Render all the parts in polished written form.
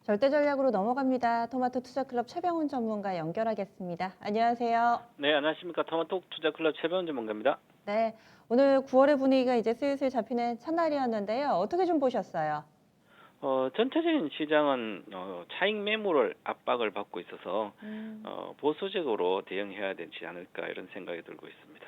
절대 전략으로 넘어갑니다. 토마토 투자클럽 최병훈 전문가 연결하겠습니다. 안녕하세요. 네, 안녕하십니까. 토마토 투자클럽 최병원 전문가입니다. 네, 오늘 9월의 분위기가 이제 슬슬 잡히는 첫날이었는데요. 어떻게 좀 보셨어요? 전체적인 시장은 차익 매물을 압박을 받고 있어서 음, 보수적으로 대응해야 되지 않을까 이런 생각이 들고 있습니다.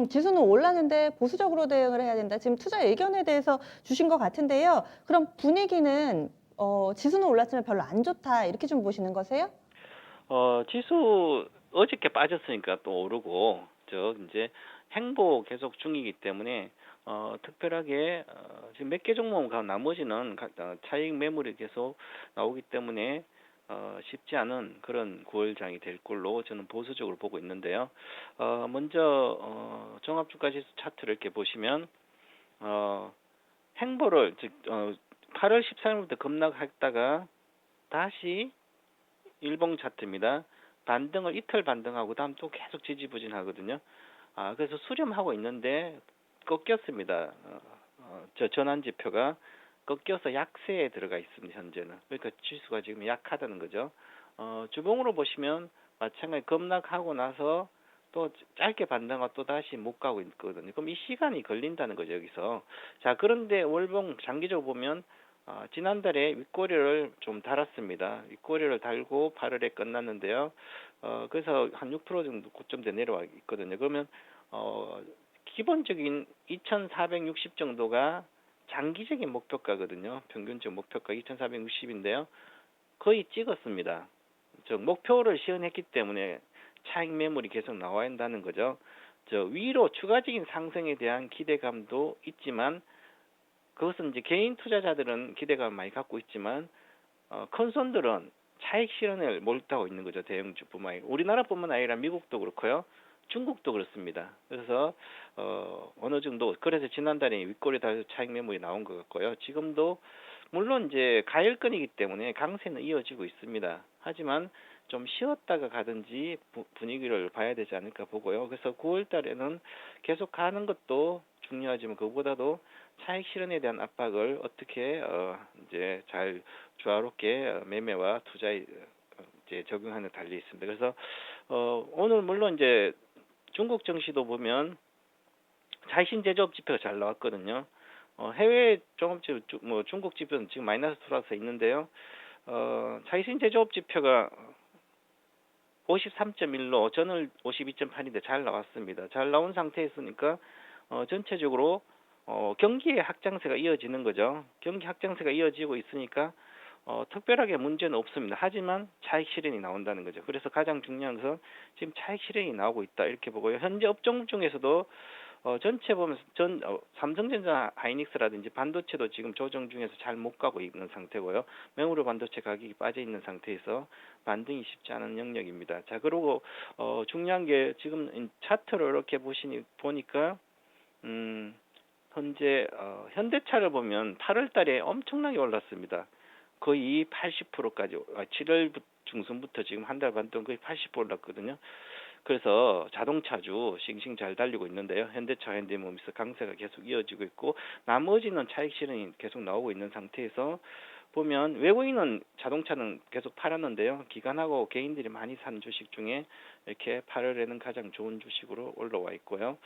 지수는 올랐는데 보수적으로 대응을 해야 된다. 지금 투자 의견에 대해서 주신 것 같은데요. 그럼 분위기는 지수는 올랐지만 별로 안 좋다. 이렇게 좀 보시는 거세요? 지수 어저께 빠졌으니까 또 오르고 저 이제 행보 계속 중이기 때문에 특별하게 지금 몇 개 종목과 나머지는 차익 매물이 계속 나오기 때문에 쉽지 않은 그런 9월장이 될 걸로 저는 보수적으로 보고 있는데요. 먼저 종합주가지수 차트를 이렇게 보시면 어, 행보를 즉 8월 13일부터 급락했다가 다시 일봉 차트입니다. 반등을 이틀 반등하고 다음 또 계속 지지부진하거든요. 그래서 수렴하고 있는데 꺾였습니다. 저 전환 지표가 꺾여서 약세에 들어가 있습니다. 현재는. 그러니까 지수가 지금 약하다는 거죠. 주봉으로 보시면 마찬가지 급락하고 나서 또 짧게 반등하고 또 다시 못 가고 있거든요. 그럼 이 시간이 걸린다는 거죠, 여기서. 자, 그런데 월봉 장기적으로 보면 지난달에 윗꼬리를 좀 달았습니다. 윗꼬리를 달고 8월에 끝났는데요. 그래서 한 6% 정도 고점대 내려와 있거든요. 그러면 어, 기본적인 2,460 정도가 장기적인 목표가거든요. 평균적 목표가 2,460인데요. 거의 찍었습니다. 저 목표를 시현했기 때문에 차익 매물이 계속 나와야 한다는 거죠. 저 위로 추가적인 상승에 대한 기대감도 있지만 그것은 이제 개인 투자자들은 기대감을 많이 갖고 있지만 큰 손들은 차익 실현을 몰두하고 있는 거죠. 대형주뿐만 아니라 우리나라뿐만 아니라 미국도 그렇고요. 중국도 그렇습니다. 그래서 어느 정도 그래서 지난달에 윗꼬리 달려서 차익 매물이 나온 것 같고요. 지금도 물론 이제 가열권이기 때문에 강세는 이어지고 있습니다. 하지만 좀 쉬었다가 가든지 분위기를 봐야 되지 않을까 보고요. 그래서 9월 달에는 계속 가는 것도 중요하지만 그보다도 차익 실현에 대한 압박을 어떻게 이제 잘 조화롭게 매매와 투자에 이제 적용하는 달리 있습니다. 그래서 오늘 물론 이제 중국 증시도 보면 자신 제조업 지표가 잘 나왔거든요. 해외 종합지표 뭐 중국 지표는 지금 마이너스 돌아서 있는데요. 자신 제조업 지표가 53.1로 전월 52.8인데 잘 나왔습니다. 잘 나온 상태였으니까 전체적으로 경기의 확장세가 이어지는 거죠. 경기 확장세가 이어지고 있으니까 특별하게 문제는 없습니다. 하지만 차익 실현이 나온다는 거죠. 그래서 가장 중요한 것은 지금 차익 실현이 나오고 있다 이렇게 보고요. 현재 업종 중에서도 전체 보면 삼성전자 하이닉스라든지 반도체도 지금 조정 중에서 잘 못 가고 있는 상태고요. 메모리 반도체 가격이 빠져 있는 상태에서 반등이 쉽지 않은 영역입니다. 자, 그리고 중요한 게 지금 차트를 이렇게 보니까 현재 현대차를 보면 8월 달에 엄청나게 올랐습니다. 거의 80%까지 7월 중순부터 지금 한 달 반 동안 거의 80% 올랐거든요. 그래서 자동차주 싱싱 잘 달리고 있는데요. 현대차, 현대모비스 강세가 계속 이어지고 있고 나머지는 차익 실현이 계속 나오고 있는 상태에서 보면 외국인은 자동차는 계속 팔았는데요. 기관하고 개인들이 많이 산 주식 중에 이렇게 8월에는 가장 좋은 주식으로 올라와 있고요.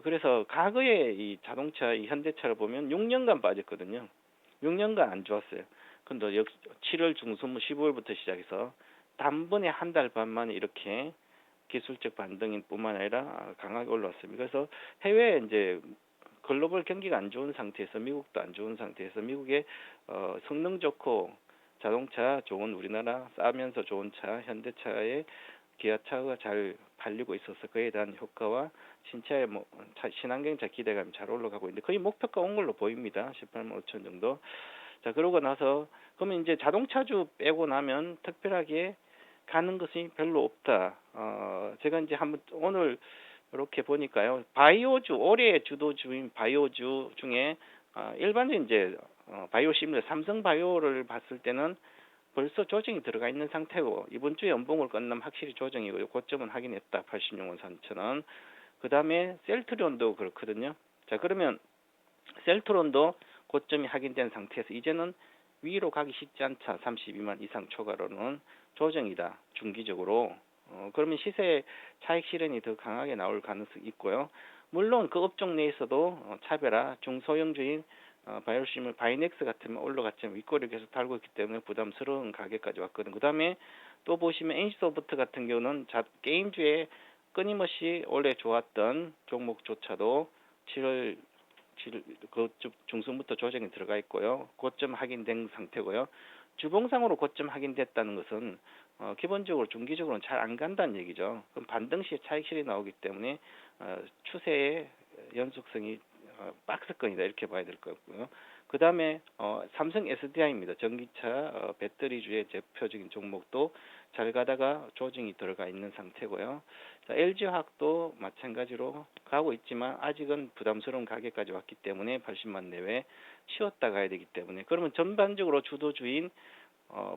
그래서 과거에 이 자동차, 이 현대차를 보면 6년간 빠졌거든요. 6년간 안 좋았어요. 근데 역시 7월 중순 15일부터 시작해서 단번에 한 달 반 만에 이렇게 기술적 반등인 뿐만 아니라 강하게 올라왔습니다. 그래서 해외 이제 글로벌 경기가 안 좋은 상태에서 미국도 안 좋은 상태에서 미국의 성능 좋고 자동차 좋은 우리나라 싸면서 좋은 차 현대차의 기아차가 잘 팔리고 있어서 그에 대한 효과와 신차의 친환경차 기대감이 잘 올라가고 있는데 거의 목표가 온 걸로 보입니다. 18만 5천 정도. 자, 그러고 나서 그러면 이제 자동차주 빼고 나면 특별하게 가는 것이 별로 없다. 제가 이제 한번 오늘 이렇게 보니까요. 바이오주 올해의 주도주인 바이오주 중에 일반적인 이제 바이오 시뮬러 삼성 바이오를 봤을 때는 벌써 조정이 들어가 있는 상태고 이번 주에 연봉을 끝나면 확실히 조정이고요. 고점은 확인했다. 86만 3천원. 그 다음에 셀트리온도 그렇거든요. 자, 그러면 셀트론도 고점이 확인된 상태에서 이제는 위로 가기 쉽지 않다. 32만 이상 초과로는 조정이다. 중기적으로. 그러면 시세 차익 실현이 더 강하게 나올 가능성이 있고요. 물론 그 업종 내에서도 차별화 중소형주인 바이오시물 바이넥스 같으면 올라갔지만 윗꼬리를 계속 달고 있기 때문에 부담스러운 가격까지 왔거든요. 그 다음에 또 보시면 NC소프트 같은 경우는 게임주에 끊임없이 원래 좋았던 종목조차도 7월 중순부터 조정이 들어가 있고요. 고점 확인된 상태고요. 주봉상으로 고점 확인됐다는 것은 기본적으로 중기적으로는 잘 안 간다는 얘기죠. 그럼 반등 시에 차익 실이 나오기 때문에 추세의 연속성이 박스권이다 이렇게 봐야 될 것 같고요. 그 다음에 삼성 SDI입니다. 전기차 배터리주의 대표적인 종목도 잘 가다가 조정이 들어가 있는 상태고요. 자, LG화학도 마찬가지로 가고 있지만 아직은 부담스러운 가격까지 왔기 때문에 80만 내외 쉬었다 가야 되기 때문에 그러면 전반적으로 주도주인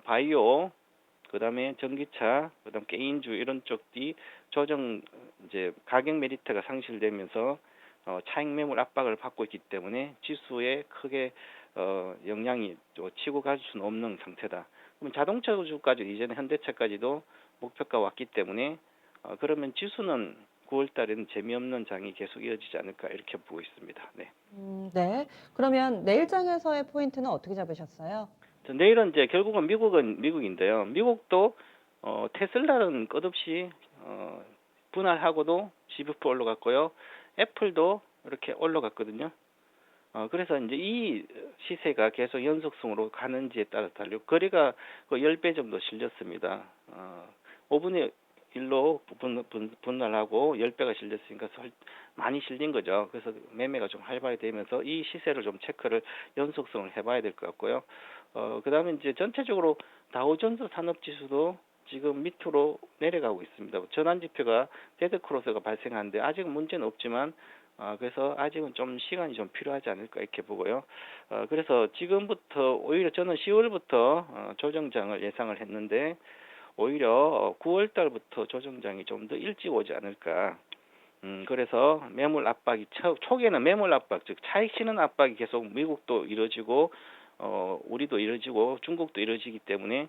바이오 그다음에 전기차, 그다음 게임주 이런 쪽이 조정 이제 가격 메리트가 상실되면서 차익 매물 압박을 받고 있기 때문에 지수에 크게 영향이 또 치고 갈 수는 없는 상태다. 그럼 자동차주까지 이전에 현대차까지도 목표가 왔기 때문에 그러면 지수는 9월 달에는 재미없는 장이 계속 이어지지 않을까 이렇게 보고 있습니다. 네. 네. 그러면 내일장에서의 포인트는 어떻게 잡으셨어요? 내일은 이제 결국은 미국은 미국인데요. 미국도 테슬라는 끝없이 분할하고도 12% 올라갔고요. 애플도 이렇게 올라갔거든요. 그래서 이제 이 시세가 계속 연속성으로 가는지에 따라 달려 거래가 그 10배 정도 실렸습니다. 5분의 1로 분할하고 10배가 실렸으니까 많이 실린 거죠. 그래서 매매가 좀 활발해지면서 이 시세를 좀 체크를 연속성을 해봐야 될 것 같고요. 그 다음에 이제 전체적으로 다우존스 산업지수도 지금 밑으로 내려가고 있습니다. 전환지표가 데드크로스가 발생하는데 아직은 문제는 없지만 그래서 아직은 좀 시간이 좀 필요하지 않을까 이렇게 보고요. 그래서 지금부터 오히려 저는 10월부터 조정장을 예상을 했는데 오히려 9월 달부터 조정장이 좀 더 일찍 오지 않을까. 그래서 매물 압박이 초기에는 매물 압박, 즉 차익 실현 압박이 계속 미국도 이루어지고 우리도 이루어지고 중국도 이루어지기 때문에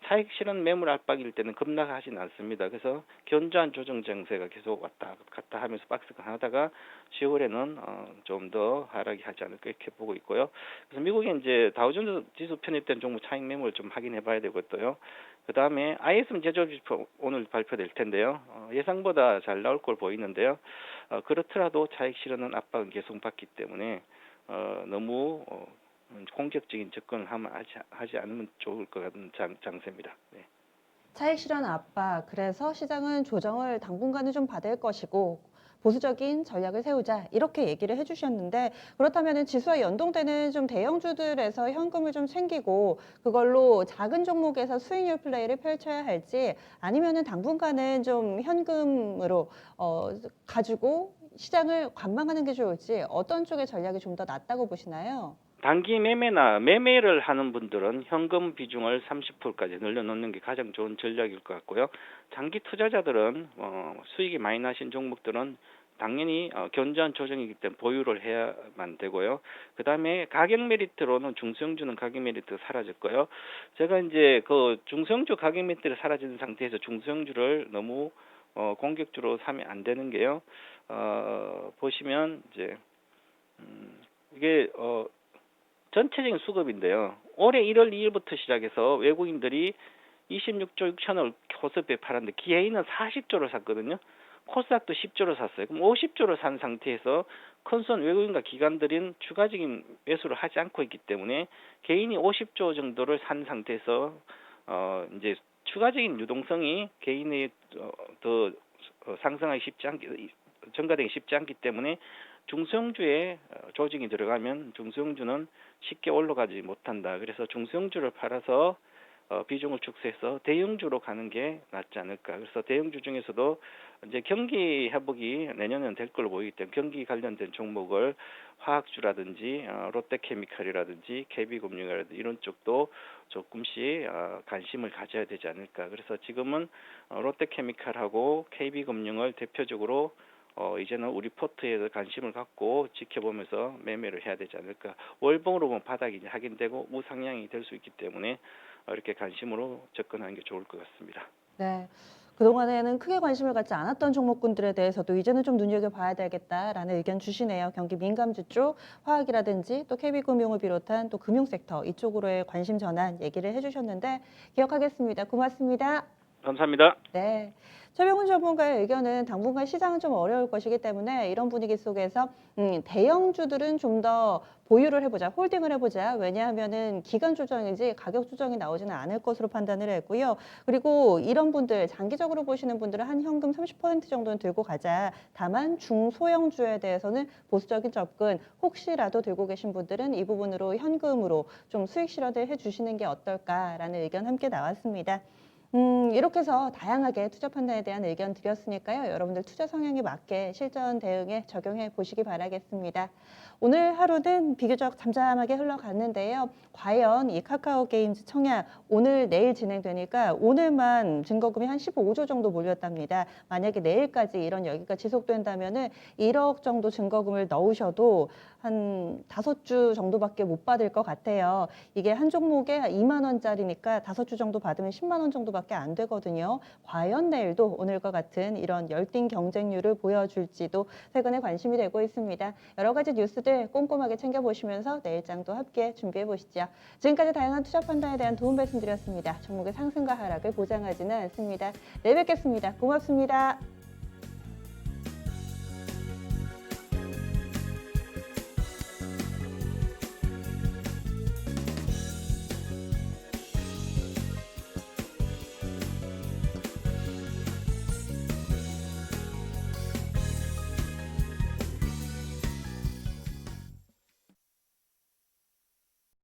차익 실현 매물 압박일 때는 급락하지는 않습니다. 그래서 견조한 조정 정세가 계속 왔다 갔다 하면서 박스가 하다가 10월에는 좀 더 하락이 하지 않을까 이렇게 보고 있고요. 그래서 미국에 이제 다우존스 지수 편입된 종목 차익 매물 좀 확인해 봐야 되고요. 그 다음에 ISM 제조지표 오늘 발표될 텐데요. 예상보다 잘 나올 걸 보이는데요. 그렇더라도 차익 실현은 압박은 계속 받기 때문에 너무 공격적인 접근을 하지 않으면 좋을 것 같은 장세입니다. 네. 차익 실현 압박, 그래서 시장은 조정을 당분간은 좀 받을 것이고 보수적인 전략을 세우자 이렇게 얘기를 해주셨는데 그렇다면 지수와 연동되는 좀 대형주들에서 현금을 좀 챙기고 그걸로 작은 종목에서 수익률 플레이를 펼쳐야 할지 아니면은 당분간은 좀 현금으로 가지고 시장을 관망하는 게 좋을지 어떤 쪽의 전략이 좀 더 낫다고 보시나요? 단기 매매나 매매를 하는 분들은 현금 비중을 30%까지 늘려놓는 게 가장 좋은 전략일 것 같고요. 장기 투자자들은 수익이 많이 나신 종목들은 당연히 견조한 조정이기 때문에 보유를 해야만 되고요. 그 다음에 가격 메리트로는 중소형주는 가격 메리트가 사라졌고요. 제가 이제 그 중소형주 가격 메리트가 사라진 상태에서 중소형주를 너무 공격주로 사면 안 되는 게요. 보시면 이제 이게 전체적인 수급인데요. 올해 1월 2일부터 시작해서 외국인들이 26조 6천을 코스피에 팔았는데 기아이는 40조를 샀거든요. 코스닥도 10조를 샀어요. 그럼 50조를 산 상태에서 큰손 외국인과 기관들은 추가적인 매수를 하지 않고 있기 때문에 개인이 50조 정도를 산 상태에서 이제 추가적인 유동성이 개인의 더 상승하기 쉽지 않기 증가되기 쉽지 않기 때문에 중소형주에 조직이 들어가면 중소형주는 쉽게 올라가지 못한다. 그래서 중소형주를 팔아서 비중을 축소해서 대형주로 가는 게 낫지 않을까. 그래서 대형주 중에서도 이제 경기 회복이 내년에는 될 걸로 보이기 때문에 경기 관련된 종목을 화학주라든지 롯데케미칼이라든지 KB금융이라든지 이런 쪽도 조금씩 관심을 가져야 되지 않을까. 그래서 지금은 롯데케미칼하고 KB금융을 대표적으로 이제는 우리 포트에 관심을 갖고 지켜보면서 매매를 해야 되지 않을까. 월봉으로 보면 바닥이 이제 확인되고 우상향이 될 수 있기 때문에 이렇게 관심으로 접근하는 게 좋을 것 같습니다. 네. 그동안에는 크게 관심을 갖지 않았던 종목군들에 대해서도 이제는 좀 눈여겨봐야 되겠다라는 의견 주시네요. 경기 민감주 쪽 화학이라든지 또 KB금융을 비롯한 또 금융섹터 이쪽으로의 관심 전환 얘기를 해주셨는데 기억하겠습니다. 고맙습니다. 감사합니다. 네. 최병훈 전문가의 의견은 당분간 시장은 좀 어려울 것이기 때문에 이런 분위기 속에서 대형주들은 좀 더 보유를 해보자, 홀딩을 해보자. 왜냐하면은 기간 조정이지 가격 조정이 나오지는 않을 것으로 판단을 했고요. 그리고 이런 분들, 장기적으로 보시는 분들은 한 현금 30% 정도는 들고 가자. 다만 중소형주에 대해서는 보수적인 접근, 혹시라도 들고 계신 분들은 이 부분으로 현금으로 좀 수익 실현을 해주시는 게 어떨까라는 의견 함께 나왔습니다. 이렇게 해서 다양하게 투자 판단에 대한 의견 드렸으니까요. 여러분들 투자 성향에 맞게 실전 대응에 적용해 보시기 바라겠습니다. 오늘 하루는 비교적 잠잠하게 흘러갔는데요. 과연 이 카카오 게임즈 청약 오늘 내일 진행되니까 오늘만 증거금이 한 15조 정도 몰렸답니다. 만약에 내일까지 이런 열기가 지속된다면은 1억 정도 증거금을 넣으셔도 한 5주 정도밖에 못 받을 것 같아요. 이게 한 종목에 2만 원짜리니까 5주 정도 받으면 10만 원 정도밖에 안 되거든요. 과연 내일도 오늘과 같은 이런 열띤 경쟁률을 보여줄지도 최근에 관심이 되고 있습니다. 여러 가지 뉴스들 꼼꼼하게 챙겨보시면서 내일장도 함께 준비해 보시죠. 지금까지 다양한 투자 판단에 대한 도움 말씀드렸습니다. 종목의 상승과 하락을 보장하지는 않습니다. 내일 뵙겠습니다. 고맙습니다.